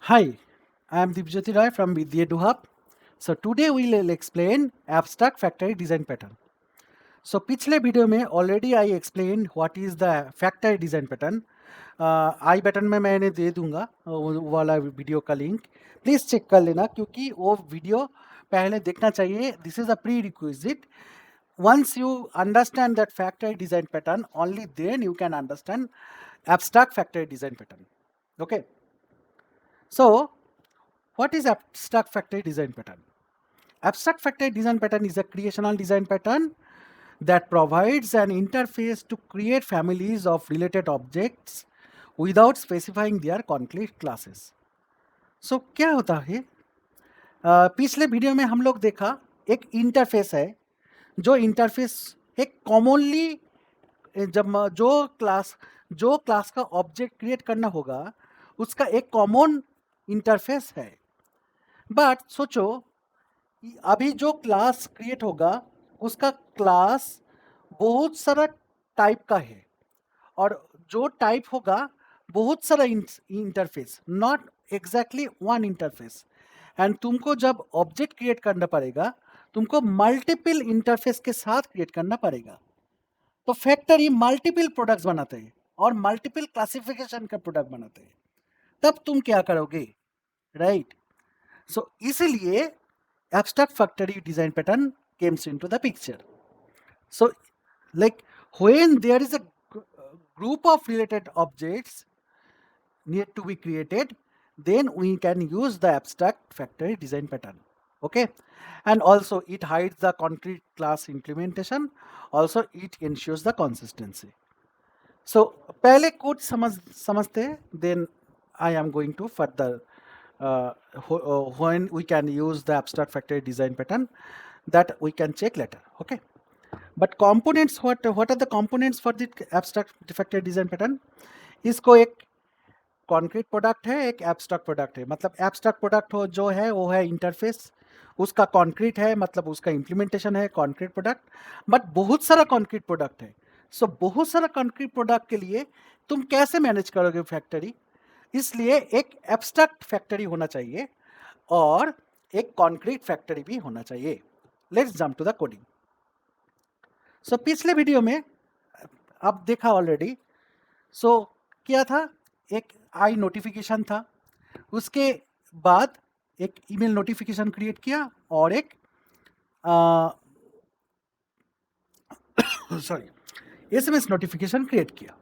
Hi, I am Dipjyoti Roy from Vidya Hub. So today we will explain abstract factory design pattern. So पिछले video में already I explain what is the factory design pattern. I button में मैंने दे दूंगा वो वाला video का link. Please check कर लेना क्योंकि वो वीडियो पहले देखना चाहिए. This is a pre requisite. Once you understand that factory design pattern, only then you can understand abstract factory design pattern. Okay. So what is abstract factory design pattern? Abstract factory design pattern is a creational design pattern that provides an interface to create families of related objects without specifying their concrete classes. So क्या होता है? पिछले video में हम लोग देखा एक interface है. जो इंटरफेस एक कॉमनली जो क्लास का ऑब्जेक्ट क्रिएट करना होगा उसका एक कॉमन इंटरफेस है. बट सोचो अभी जो क्लास क्रिएट होगा उसका क्लास बहुत सारा टाइप का है और जो टाइप होगा बहुत सारा interface, not exactly one interface. And तुमको जब ऑब्जेक्ट क्रिएट करना पड़ेगा तुमको मल्टीपल इंटरफेस के साथ क्रिएट करना पड़ेगा. तो फैक्टरी मल्टीपल प्रोडक्ट्स बनाते हैं और मल्टीपल क्लासिफिकेशन का प्रोडक्ट बनाते हैं. तब तुम क्या करोगे, राइट? सो इसीलिए abstract factory design pattern comes into the picture. So like when there is a group of related objects need to be created, then we can use the abstract factory design pattern. Okay, and also it hides the concrete class implementation. Also it ensures the consistency. So पहले code समझते हैं, then I am going to further when we can use the abstract factory design pattern, that we can check later. Okay, but components, what are the components for the abstract factory design pattern? इसको एक concrete product है, एक abstract product है. मतलब abstract product हो जो है वो है इंटरफेस, उसका कॉन्क्रीट है मतलब उसका इंप्लीमेंटेशन है कॉन्क्रीट प्रोडक्ट. बट बहुत सारा कॉन्क्रीट प्रोडक्ट है. सो बहुत सारा कॉन्क्रीट प्रोडक्ट के लिए तुम कैसे मैनेज करोगे फैक्ट्री? इसलिए एक एब्स्ट्रैक्ट फैक्टरी होना चाहिए और एक कॉन्क्रीट फैक्टरी भी होना चाहिए. Let's jump to the coding. So पिछले वीडियो में आप देखा ऑलरेडी. सो क्या था, एक आई नोटिफिकेशन था, उसके बाद एक ईमेल नोटिफिकेशन क्रिएट किया और एक सॉरी एसएमएस नोटिफिकेशन क्रिएट किया.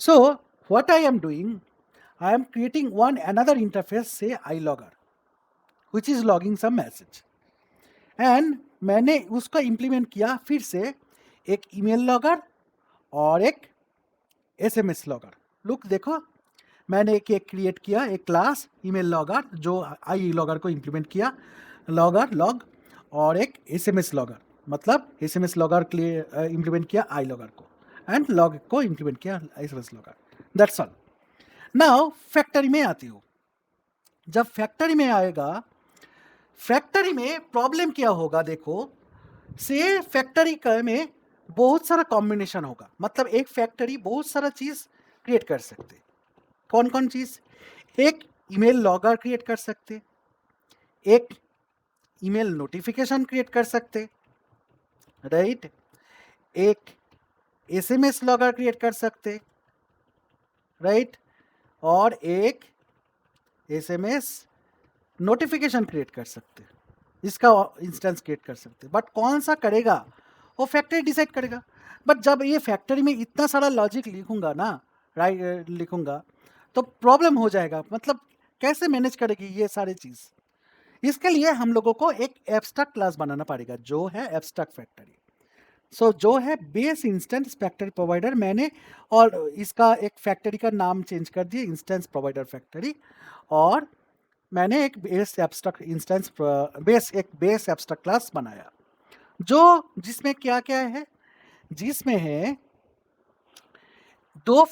So what I am doing, I am creating one another interface, say iLogger, which is logging some message. And मैंने उसका implement किया फिर से एक email logger और एक SMS logger. Look देखो, मैंने एक क्रिएट किया एक क्लास email logger जो iLogger को implement किया, logger log, और एक SMS logger मतलब SMS logger के लिए implement किया iLogger को, and log को implement किया SMS logger. That's all. Now factory में आती हो. जब फैक्टरी में आएगा, फैक्टरी में प्रॉब्लम क्या होगा देखो. से फैक्टरी में बहुत सारा कॉम्बिनेशन होगा. मतलब एक फैक्टरी बहुत सारा चीज क्रिएट कर सकते. कौन कौन चीज? एक ईमेल लॉगर क्रिएट कर सकते, एक ईमेल नोटिफिकेशन क्रिएट कर सकते, राइट, एक एसएमएस लॉगर क्रिएट कर सकते, राइट, और एक एसएमएस नोटिफिकेशन क्रिएट कर सकते, इसका इंस्टेंस क्रिएट कर सकते. बट कौन सा करेगा वो फैक्टरी डिसाइड करेगा. बट जब ये फैक्टरी में इतना सारा लॉजिक लिखूंगा ना, राइट, लिखूंगा तो प्रॉब्लम हो जाएगा. मतलब कैसे मैनेज करेगी ये सारी चीज? इसके लिए हम लोगों को एक एब्स्ट्रैक्ट क्लास बनाना पड़ेगा जो है एब्स्ट्रैक्ट फैक्टरी. सो जो है बेस इंस्टेंस फैक्टरी प्रोवाइडर मैंने, और इसका एक फैक्टरी का नाम चेंज कर दिया इंस्टेंस प्रोवाइडर फैक्टरी. और मैंने एक बेस एब्स्ट्रैक्ट इंस्टेंस एक बेस एब्स्ट्रैक्ट क्लास बनाया जो जिसमें क्या क्या है, जिसमें है दो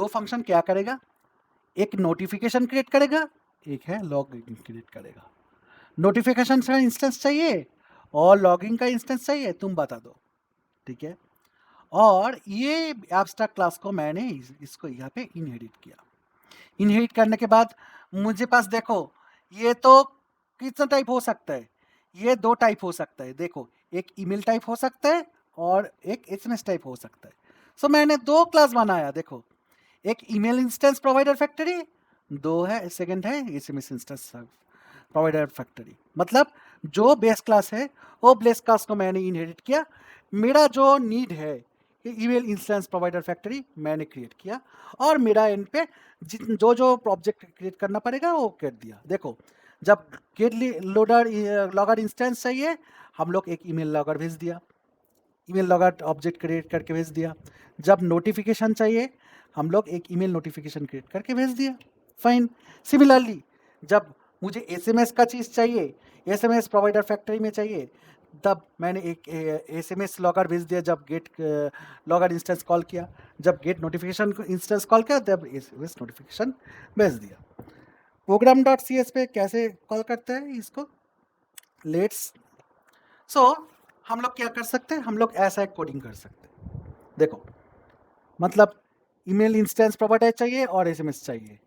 फंक्शन क्या करेगा, एक नोटिफिकेशन क्रिएट करेगा, एक है लॉगिन क्रिएट करेगा. नोटिफिकेशन का इंस्टेंस चाहिए और लॉगिन का इंस्टेंस चाहिए, तुम बता दो, ठीक है. और ये एब्स्ट्रैक्ट क्लास को मैंने इसको यहाँ पे इनहेरिट किया. इनहेरिट करने के बाद मुझे पास देखो ये तो कितना टाइप हो सकता है, ये 2 टाइप हो सकता है। देखो एक ईमेल टाइप हो सकता है और एक एसएमएस टाइप हो सकता है। सो मैंने 2 क्लास बनाया। देखो एक ईमेल इंस्टेंस प्रोवाइडर फैक्ट्री, 2 है सेकंड है एसएमएस इंस्टेंस प्रोवाइडर फैक्ट्री। मतलब जो बेस क्लास है वो बेस क्लास को मैंने इनहेरिट किया। मेरा जो नीड है ईमेल इंस्टेंस प्रोवाइडर फैक्ट्री मैंने क्रिएट किया और मेरा एंड पे जो जो ऑब्जेक्ट क्रिएट करना पड़ेगा वो कर दिया। देखो जब गेट लोडर लॉगर इंस्टेंस चाहिए हम लोग एक ईमेल लॉगर भेज दिया, ईमेल लॉगर ऑब्जेक्ट क्रिएट करके भेज दिया। जब नोटिफिकेशन चाहिए हम लोग एक ईमेल नोटिफिकेशन क्रिएट करके भेज दिया। फाइन। सिमिलरली जब मुझे एसएमएस का चीज़ चाहिए, एसएमएस प्रोवाइडर फैक्ट्री में चाहिए, तब मैंने एक एसएमएस लॉगर भेज दिया। जब गेट लॉगर इंस्टेंस कॉल किया, जब गेट नोटिफिकेशन इंस्टेंस कॉल किया तब एसएमएस नोटिफिकेशन भेज दिया। प्रोग्राम डॉट सी एस पे कैसे कॉल करते हैं इसको, लेट्स हम लोग क्या कर सकते हैं, हम लोग ऐसा एक कोडिंग कर सकते हैं। देखो मतलब ईमेल इंस्टेंस प्रोवाइडर चाहिए और एसएमएस चाहिए,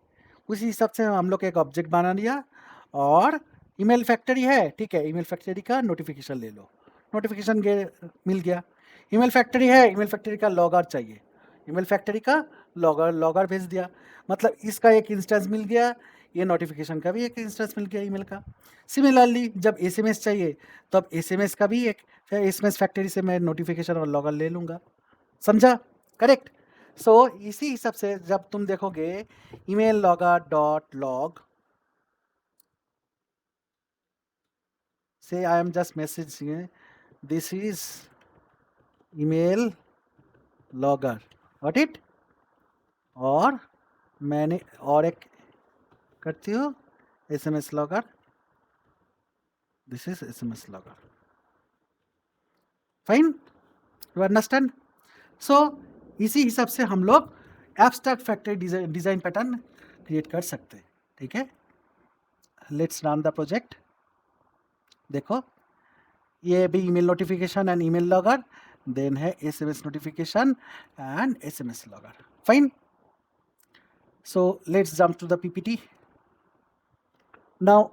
उसी हिसाब से हम लोग एक ऑब्जेक्ट बना लिया और ईमेल फैक्ट्री है, ठीक है, ईमेल फैक्ट्री का नोटिफिकेशन ले लो, नोटिफिकेशन मिल गया। ईमेल फैक्ट्री है, ईमेल फैक्ट्री का लॉगर चाहिए, ईमेल फैक्ट्री का लॉगर भेज दिया। मतलब इसका एक इंस्टेंस मिल गया, ये नोटिफिकेशन का भी एक इंस्टेंस मिल गया ईमेल का। सिमिलरली जब एसएमएस चाहिए तब एसएमएस का भी एक एसएमएस फैक्ट्री से मैं नोटिफिकेशन और लॉगर ले लूँगा। समझा? करेक्ट। सो इसी हिसाब से जब तुम देखोगे email logger dot log, say I am just messaging this is email logger, got it? और मैंने और एक करती हूँ SMS logger, this is SMS logger. Fine, you understand? So इसी हिसाब से हम लोग abstract factory design pattern create कर सकते हैं। ठीक है, लेट्स रन द प्रोजेक्ट। देखो ये भी email notification and email logger, then है SMS notification and SMS logger. Fine. So let's jump to the PPT. Now,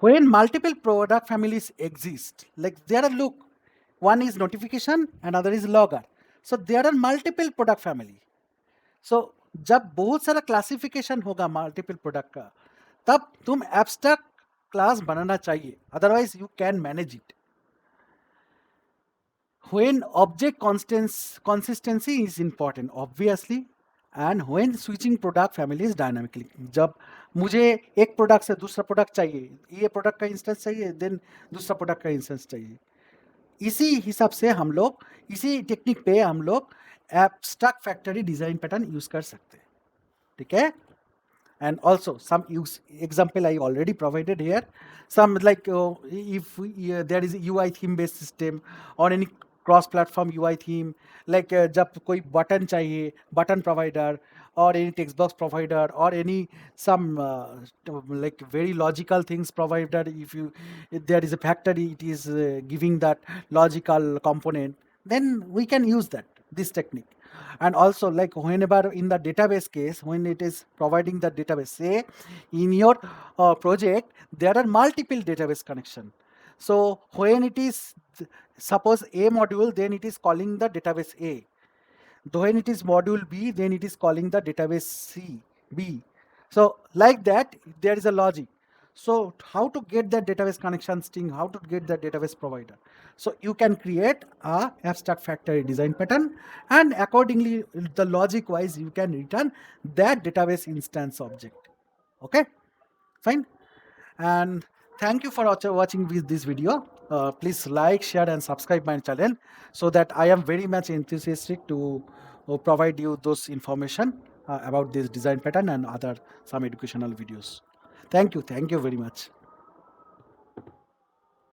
when multiple product families exist, like there are, look, one is notification, another is logger. So there are multiple product family. So जब बहुत सारा classification होगा multiple product का, तब तुम abstract class बनाना चाहिए, otherwise you can manage it. When object consistency is important, obviously, and when switching product families dynamically, जब मुझे एक प्रोडक्ट से दूसरा प्रोडक्ट चाहिए, ये प्रोडक्ट का इंस्टेंस चाहिए, देन दूसरा प्रोडक्ट का इंस्टेंस चाहिए, इसी हिसाब से हम लोग इसी टेक्निक पे हम लोग abstract factory design pattern use कर सकते हैं। ठीक है, and also some use example I already provided here. Some like if there is a UI theme based system or any cross platform UI theme, like जब कोई button चाहिए, button provider or any text box provider or any some like very logical things provider, if there is a factory it is giving that logical component, then we can use this technique. And also like whenever in the database case, when it is providing the database, say in your project there are multiple database connection. So when it is suppose a module, then it is calling the database A. When it is module B, then it is calling the database B. So like that there is a logic. So how to get that database connection string, how to get that database provider? So you can create a abstract factory design pattern, and accordingly the logic wise you can return that database instance object. Okay, fine. And thank you for watching this video. Please like, share and subscribe my channel, so that I am very much enthusiastic to provide you those information about this design pattern and other some educational videos. Thank you very much.